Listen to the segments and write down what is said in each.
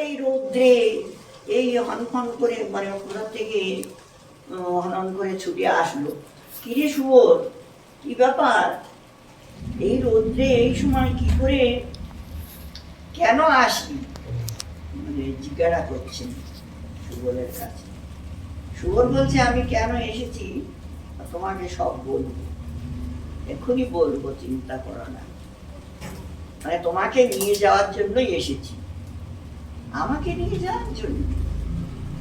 এই রৌদ্রে এই হনহন করে মানে কোথা থেকে হনন করে ছুটে আসলো। কিরে শুয়োর, কি ব্যাপার? এই রৌদ্রে এই সময় কি করে কেন আসি? মানে জিজ্ঞাসা করছেন শুয়োরের কাছে। শুয়োর বলছে, আমি কেন এসেছি তোমাকে সব বলবো, এক্ষুনি বলবো, চিন্তা করো না। মানে তোমাকে নিয়ে যাওয়ার জন্যই এসেছি। আমাকে নিয়ে যাওয়ার জন্য?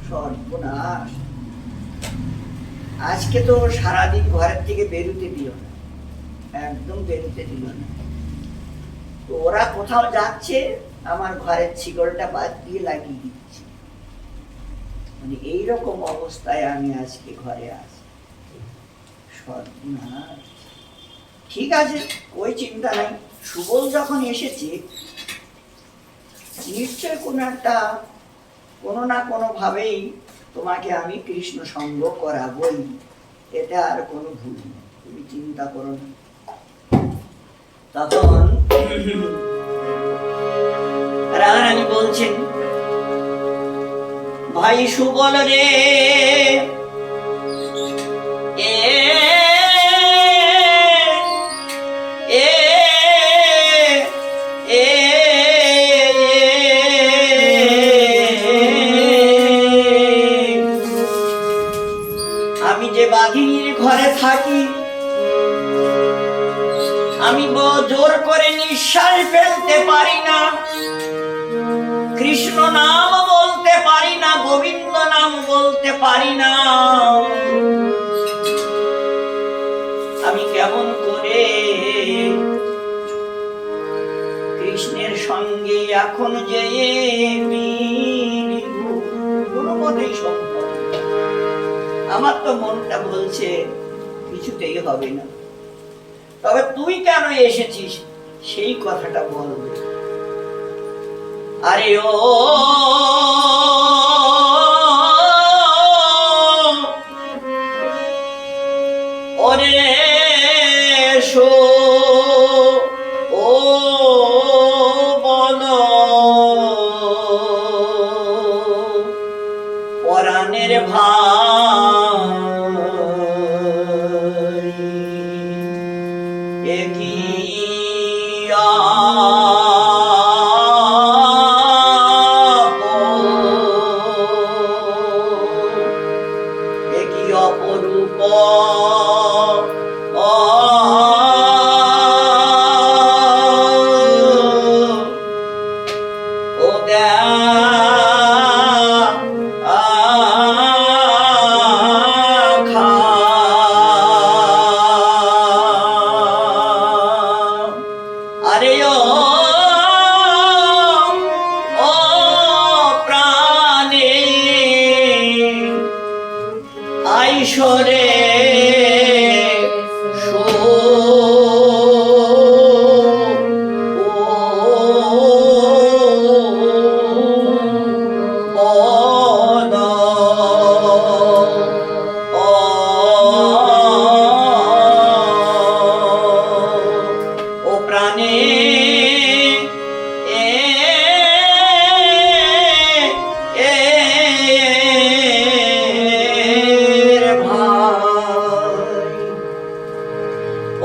সর্বনাশ, আজকে তো সারাদিন ঘরের থেকে বেরোতে দিও না, একদম বেরোতে দিল না। তো ওরা কোথাও যাচ্ছে, আমার ঘরের শিকলটা বাদ দিয়ে লাগিয়ে দিচ্ছে। মানে এইরকম অবস্থায় আমি আজকে ঘরে আসি। সর্বনাশ। ঠিক আছে, ওই চিন্তা নাই। সুবল যখন এসেছে, নিশ্চয় কোনো না কোনো ভাবেই তোমাকে আমি কৃষ্ণ সঙ্গ করাবই, এটা আর কোনো ভুল নেই, তুমি চিন্তা করো না। তখন রানী বলছেন, ভাই সুবল রে, আমি যে বাঘিনীর ঘরে থাকি, আমি জোর করে নিঃশ্বাস ফেলতে পারি না, কৃষ্ণ নাম বলতে পারি না, গোবিন্দ নাম বলতে পারি না। আমি কেমন করে কৃষ্ণের সঙ্গে এখন যে কোনো মতেই সম্ভব। আমার তো মনটা বলছে কিছুতেই হবে না। তবে তুই কেন এসেছিস সেই কথাটা বলবে। আরে ও ওরে শো, ও বল পরাণের ভাই, একই অপরূপ ও দেখা। আরে ও প্রাণে আইসরে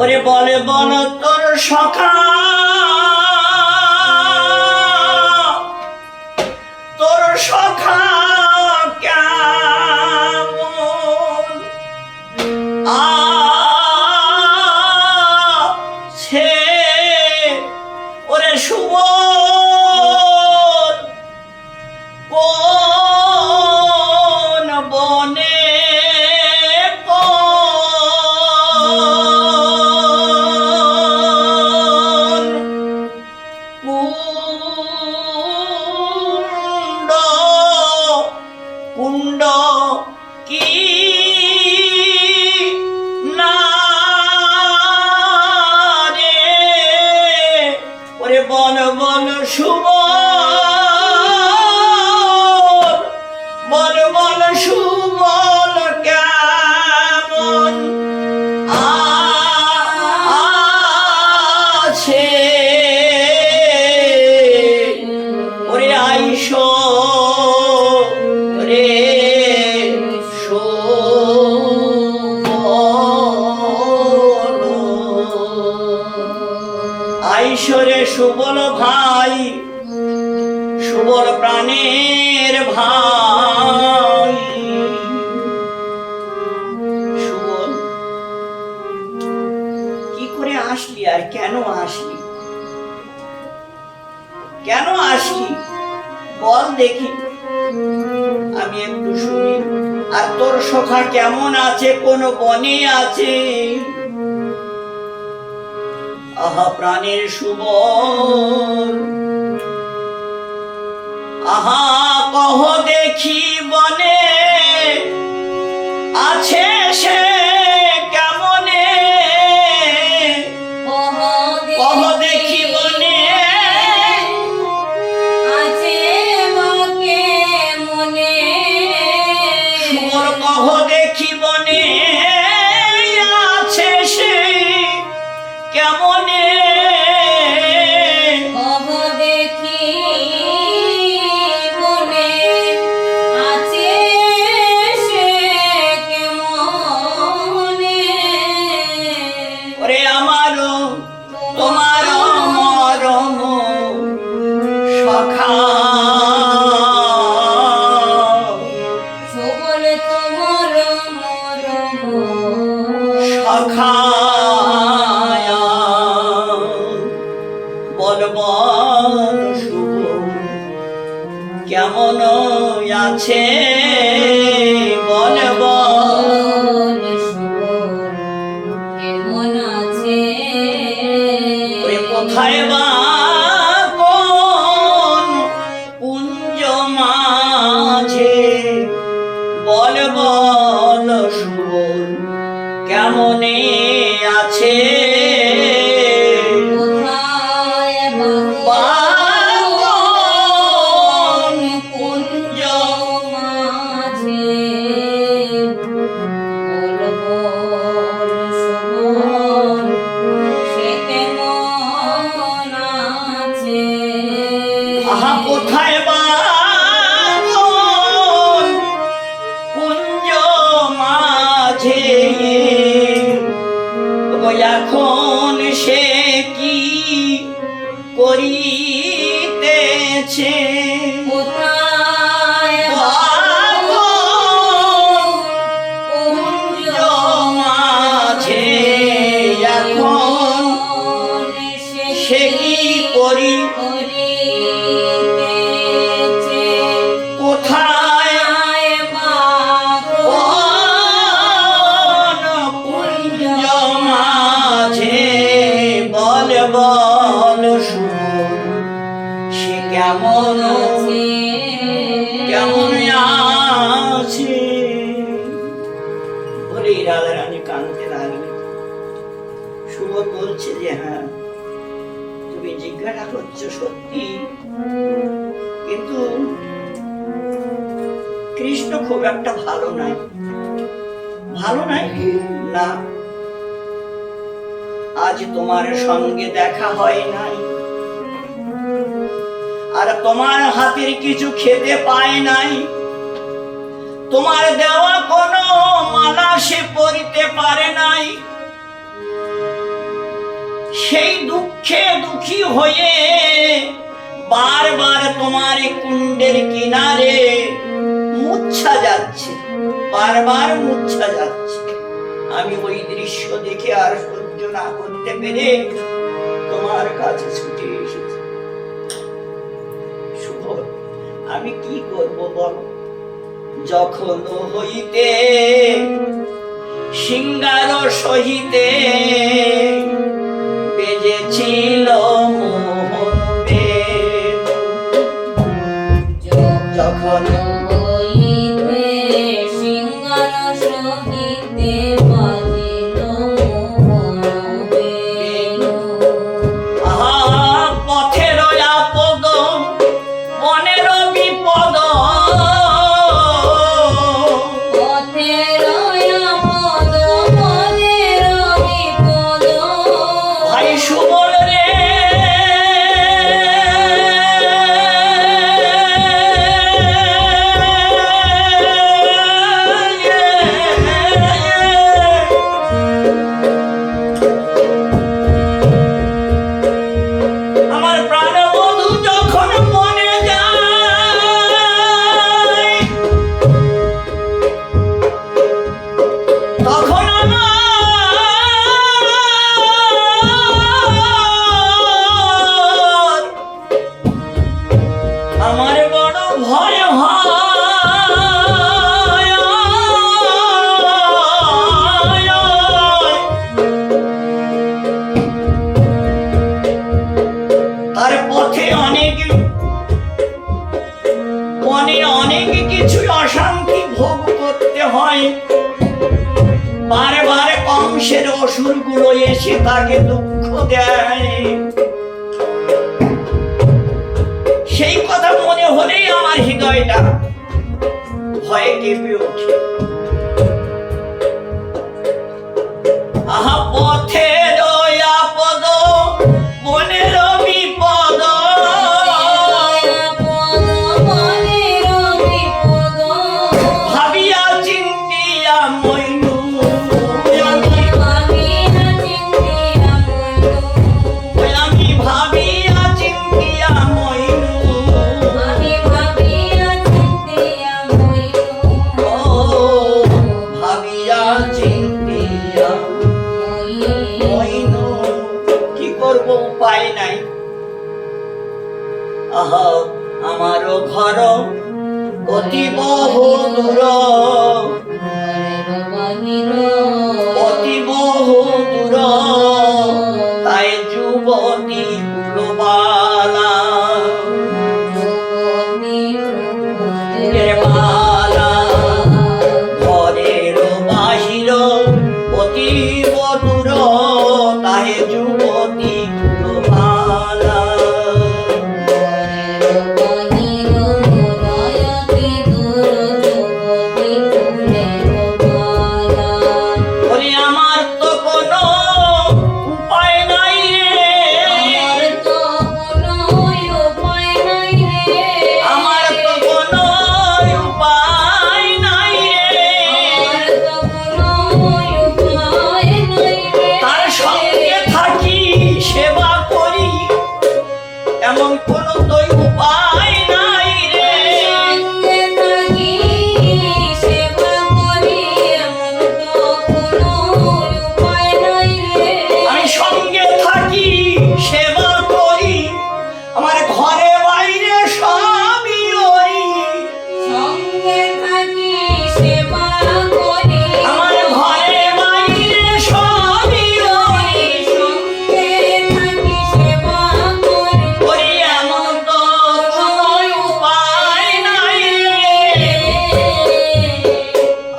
ওরে বলে বল তোর সখা, তোর সখা কেমন আছে ওরে সুবল, কোন বনে কুণ্ড কি না রে, ওরে বল বল সুবল, বল বল সুবল কেমন আছে ওরে আইসো সুবল প্রাণের ভাই। সুবল, কি করে আসলি আর কেন আসলি? কেন আসলি বল দেখি, আমি একটু শুনি। আর তোর সখা কেমন আছে? কোন বনে আছে? আহা প্রাণের সুবল, আহা কহ দেখি বনে আছে সে কেমনে? কহ দেখি বনে আছে বাকে মনে। সুবল কহ দেখি বনে আছে সে কেমনে? কহ দেখি মনে আছে সে কেমনে। ওরে আমারও তোমার মরম সখা, সুবল তোমার মরম সখা বল বল সুবল কেমন আছে? বল বল সুবল কেমন আছে। ওরে কোথায় বা কোন কুঞ্জ মাঝে? বল বল সুবল কেমনে আছে? কোথায় বা বাগন কুঞ্জ মাঝে। বল বল সুবল সে কেমন আছে। আহা কোথায় বা কোন কুঞ্জ মাঝে? ওই এখন সে কি করিতেছে? কোথায় বাগন কুঞ্জ মাঝে এখন সে কি করি? করিতেছে। কোথায় কোন কুঞ্জ মাঝে? বল বল সুবল সে কেমন কেমন আছে? বলে রাধা রানী কাঁদতে লাগলেন। সুবল বলছে যে হ্যাঁ, তুমি জিজ্ঞাসা করছো সত্যি, কিন্তু কৃষ্ণ খুব একটা ভালো নাই। ভালো নাই না, আজ তোমার সঙ্গে দেখা হয় নাই, আর তোমার হাতের কিছু খেতে পায় নাই, তোমার দেওয়া কোনো মালা সে পরিতে পারে নাই। সেই দুঃখে দুঃখী হয়ে বারবার তোমার কুণ্ডের কিনারে মুচ্ছা যাচ্ছে, বারবার মুচ্ছা যাচ্ছে। আমি ওই দৃশ্য দেখে আর সহ্য না করতে পেরে তোমার কাছে ছুটে এসেছি। সুবল, আমি কি করব বল? যখন হইতে সিঙ্গার সহিতে বেজেছিল মোহন বেদ, যখন হইতে সিংহার সহিতে বাজিল মোহন বেণু। আহা পথের আপদ বনের বিপদ, পথের আপদ বনের বিপদ। ভাই সুবল রে ভয় তার পথে অনেক মনে অনেক কিছু অশান্তি ভোগ করতে হয়। বারবার কংসের অসুরগুলো এসে তাকে দুঃখ দেয়। সেই কথা মনে হলেই আমার হৃদয়টা ভয়ে কেঁপে ওঠে। আহা পথের আপদ মনের বিপদ ভাবিয়া চিন্তিয়া মইনু আমি ভাবিয়া চিন্তিয়া মইনু ও ভাবিয়া চিন্তিয়া মইনু কি করব উপায় নাই। আহা আমারও ঘর অতি বহু দূর অতি বহু দূর তাই যুবতী কুলবালা বালা ঘরের বাহির অতীব দূর তাই যুবতী কুলবালা ওরে আমার তো কোনো উপায় নাই রে আমার তো কোনো উপায় নাই রে তার সঙ্গে থাকি সেবা করি এমন কোনো তো উপায় নাই রে আমি সঙ্গে থাকি সেবা করি আমার ঘরে বাইরে সবই ওরি আমার ঘরে বাইরে সবই ওরি ওরি এমন তো কোনো উপায় নাই রে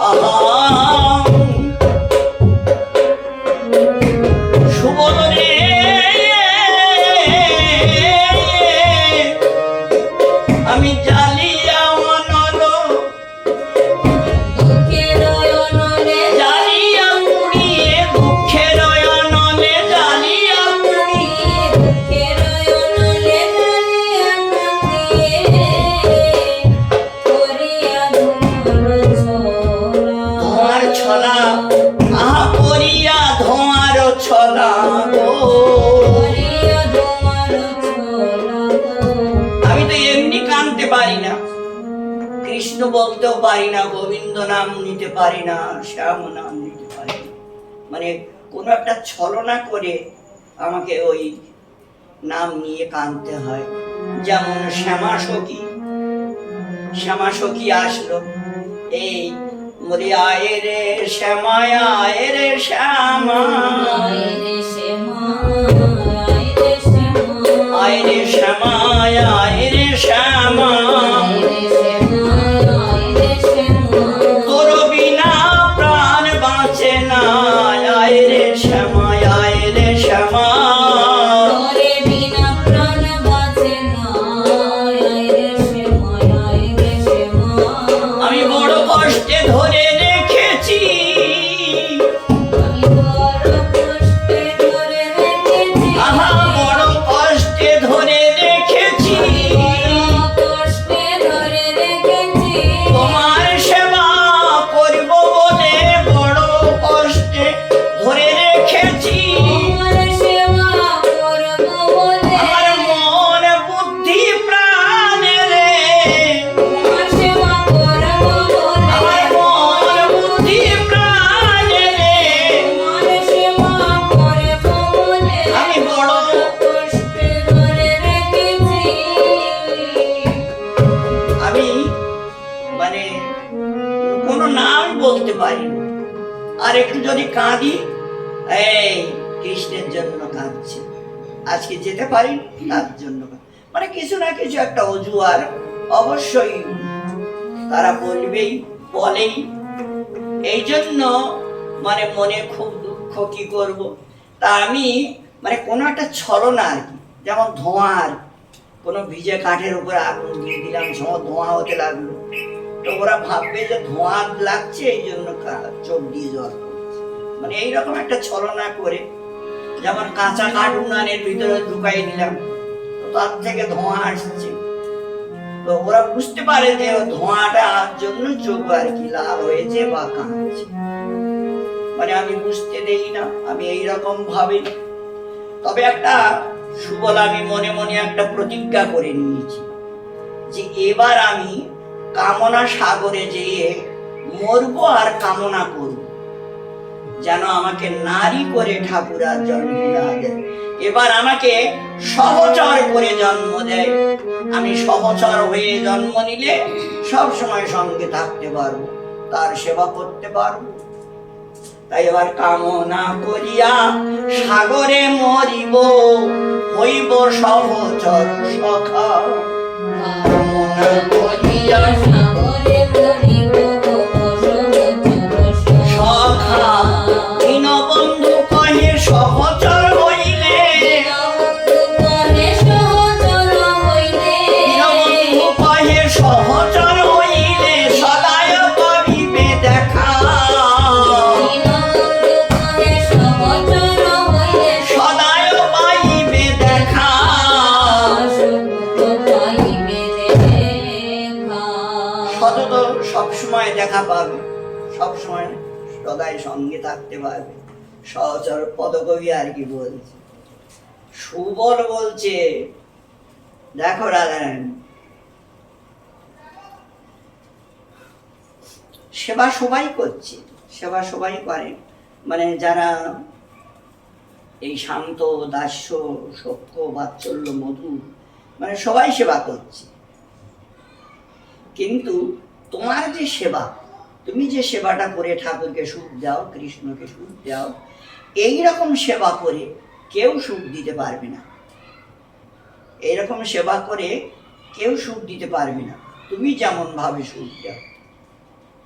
আহা সুবল রে আমি জ্বালিয়া অনল জ্বালিয়া পুড়িয়ে দুঃখের অনলে জ্বালিয়া ধোঁয়ার ছলা আহা পরিয়া ধোঁয়ার ছলা গো আমি তো এমনি কাঁদতে পারি না, কৃষ্ণ বলতেও পারি না, গোবিন্দ নাম নিতে পারি না, শ্যাম নাম নিতে পারি না। মানে কোনো একটা ছলনা করে আমাকে ওই নাম নিয়ে কাঁদতে হয়। যেমন শ্যামা সখী আসলো, এই বলি আয় রে শ্যামায় আয় রে শ্যামা আয় রে শ্যামায় আয় রে শ্যামা তোর বিনা প্রাণ বাঁচে না আয় রে শ্যামায় আয় রে শ্যামা আমি বড় কষ্টে ধরে রেখেছি আহা বড় কষ্টে ধরে রেখেছি আমি মানে কোনো নাম বলতে পারি না। আর একটু যদি কাঁদি, এই কৃষ্ণের জন্য কাঁদছে, আজকে যেতে পারি তার জন্য মানে কিছু না কিছু একটা অজুহাত অবশ্যই তারা বলেই। এই জন্য মানে মনে খুব দুঃখ, কি করব। তা আমি মানে কোনো একটা ছলনা আর কি, যেমন ধোঁয়ার কোনো ভিজে কাঠের উপরে আগুন দিয়ে দিলাম, সময় ধোঁয়া হতে লাগলো, তো ওরা ভাববে যে ধোঁয়া লাগছে, এই জন্য চোখ দিয়ে জল পড়ছে। মানে এইরকম একটা ছলনা করে, যেমন কাঁচা কাঠ উনানের ভিতরে ঢুকাই দিলাম, তো তার থেকে ধোঁয়া আসছে, তো ওরা বুঝতে পারে যে ধোঁয়াটার জন্য চোখ আর কি লাল হয়েছে বা কাঁদছে। মানে আমি বুঝতে দেই না, আমি এইরকম ভাবে। তবে একটা সুবল আমি মনে মনে একটা প্রতিজ্ঞা করে নিয়েছি যে এবার আমি কামনা সাগরে যেয়ে মরবো আর কামনা করব যেন আমাকে নারী করে ঠাকুর আর জন্ম না দেয়, এবার আমাকে সহচর করে জন্ম দেয়। আমি সহচর হয়ে জন্ম নিলে সব সময় সঙ্গে থাকতে পারবো, তার সেবা করতে পারবো। তাই এবার কামনা করিয়া সাগরে মরিব, হইব সহচর সখা। কামনা করিয়া সাগরে মরিব সখা, দীনবন্ধু কহে সহচর হইলে, দীনবন্ধু কহে সহচর হইলে সদায় পাবিবে দেখা, সদায় পাইবে দেখা। সতত সবসময় দেখা পাবে, সবসময় সদাই সঙ্গে থাকতে পারবে। সহচর পদকবি আর কি বলছে, সুবল বলছে, দেখো রাধারানী, সেবা সবাই করছে, সেবা সবাই করে, মানে যারা এই শান্ত, দাস্য, সখ্য, বাৎসল্য, মধু, মানে সবাই সেবা করছে। কিন্তু তোমার যে সেবা, তুমি যে সেবাটা করে ঠাকুরকে সুখ দাও, কৃষ্ণকে সুখ দাও, এইরকম সেবা করে কেউ সুখ দিতে পারবে না। এইরকম সেবা করে কেউ সুখ দিতে পারবে না। তুমি যেমন ভাবে সুখ দাও,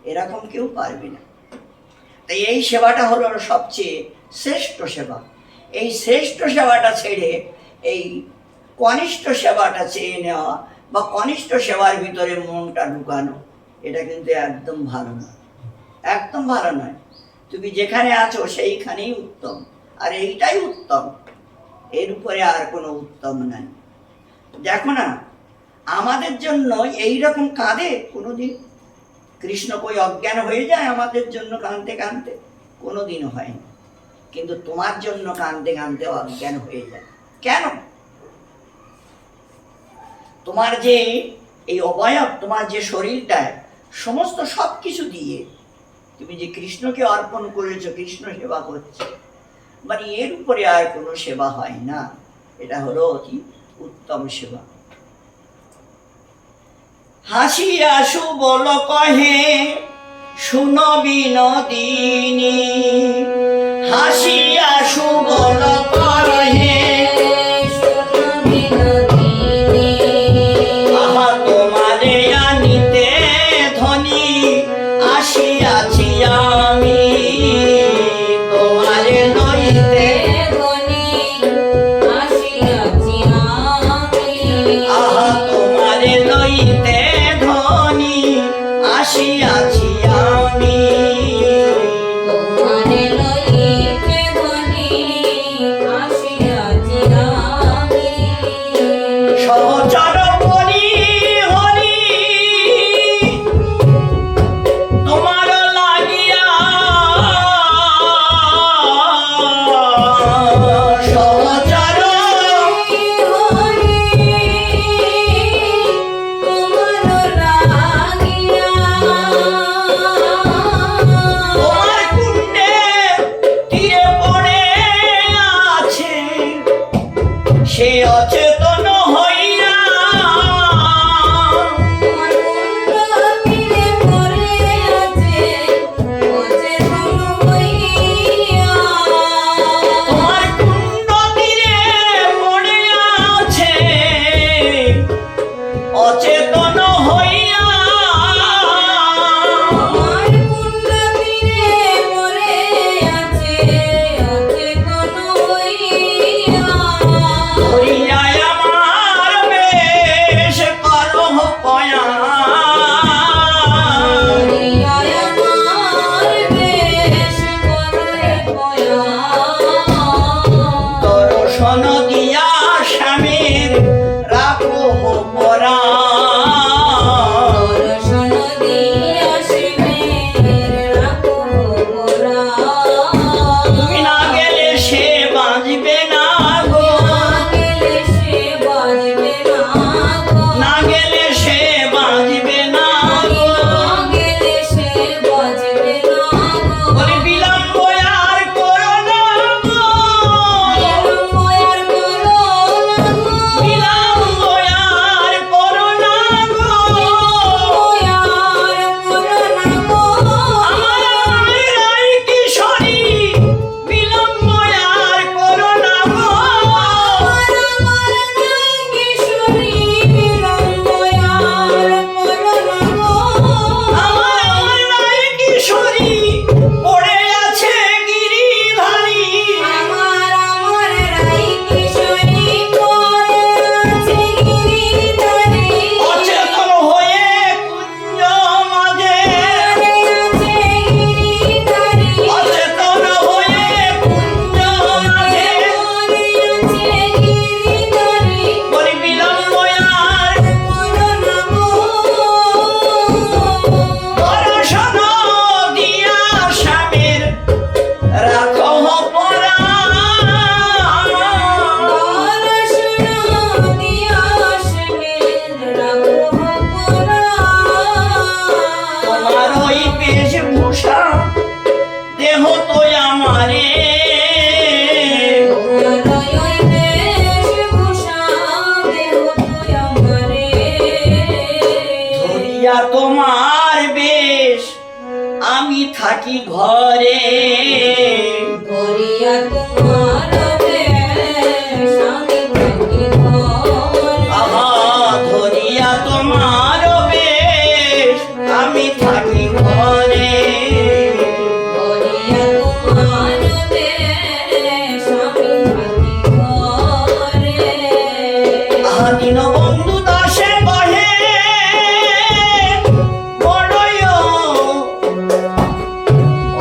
এরকম কেউ পারবে না। তাই এই সেবাটা হলো সবচেয়ে শ্রেষ্ঠ সেবা। এই শ্রেষ্ঠ সেবাটা ছেড়ে এই কনিষ্ঠ সেবাটা চেয়ে নেওয়া বা কনিষ্ঠ সেবার ভিতরে মনটা ঢুকানো, এটা কিন্তু একদম ভালো না, একদম ভালো নয়। তুমি যেখানে আছো সেইখানেই উত্তম, আর এইটাই উত্তম, এর উপরে আর কোনো উত্তম নাই। দেখো না, আমাদের জন্য এইরকম কাঁদে কোনোদিন কৃষ্ণ, কই অজ্ঞান হয়ে যায় আমাদের জন্য কাঁদতে কাঁদতে? কোনোদিনও হয় না। কিন্তু তোমার জন্য কাঁদতে কাঁদতে অজ্ঞান হয়ে যায় কেন? তোমার যে এই অবয়ব, তোমার যে শরীরটা, সমস্ত সব কিছু দিয়ে তুমি যে কৃষ্ণকে অর্পণ করেছো, কৃষ্ণ সেবা করছো, মানে এর উপরে আর কোনো সেবা হয় না। এটা হলো অতি উত্তম সেবা। হাসিয়া সুবল কহে শুনো বিনোদিনী, হাসিয়া সুবল কহে আহা তোমারে আনিতে ধনী আসিয়াছি আমি, তোমারে লইতে আহা তোমারে লইতে ধনী আসিয়াছি আমি। তোমার বেশ আমি থাকি ঘরে, ধরিয়া তোমার বেশ আমি থাকি ঘরে। আহা ধরিয়া তোমার বেশ আমি থাকি ঘরে, ধরিয়া তোমার বেশ আমি থাকি ঘরে। আহা দীনবন্ধু দাসে বহে বড়য়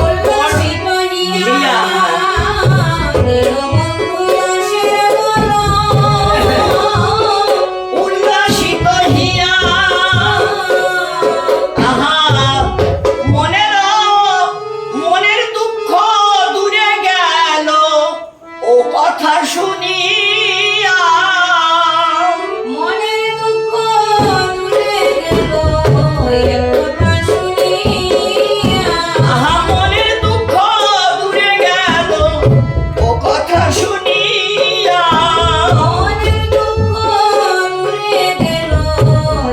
উল্লাসিত হিয়া দীনবন্ধু দাসের বলো। উল্লাসিত হিয়া আহা মনের দুঃখ দূরে গেল ও কথা শুনিয়া, মনের দুঃখ দূরে গেল এ কথা শুনিয়া। আহা মনের দুঃখ দূরে গেল ও কথা শুনিয়া, মনের দুঃখ দূরে গেল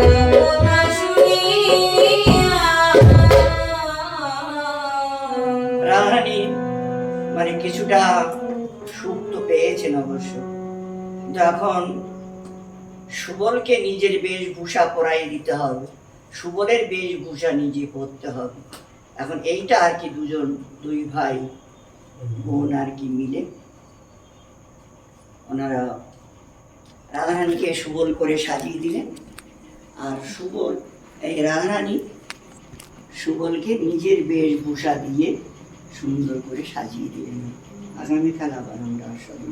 এ কথা শুনিয়া। রাধারানী মানে কিছুটা সুখ তো পেয়েছেন অবশ্য, কিন্তু এখন সুবলকে নিজের বেশভূষা পরাই দিতে হবে, সুবলের বেশভূষা নিজে পরতে হবে। এখন এইটা আর কি দুই ভাই বোন আর কি মিলে ওনারা রাধারানীকে সুবল করে সাজিয়ে দিলেন, আর সুবল এই রাধারানী সুবলকে নিজের বেশভূষা দিয়ে সুন্দর করে সাজিয়ে দিলেন। আগামীকাল আবার আমরা আসলে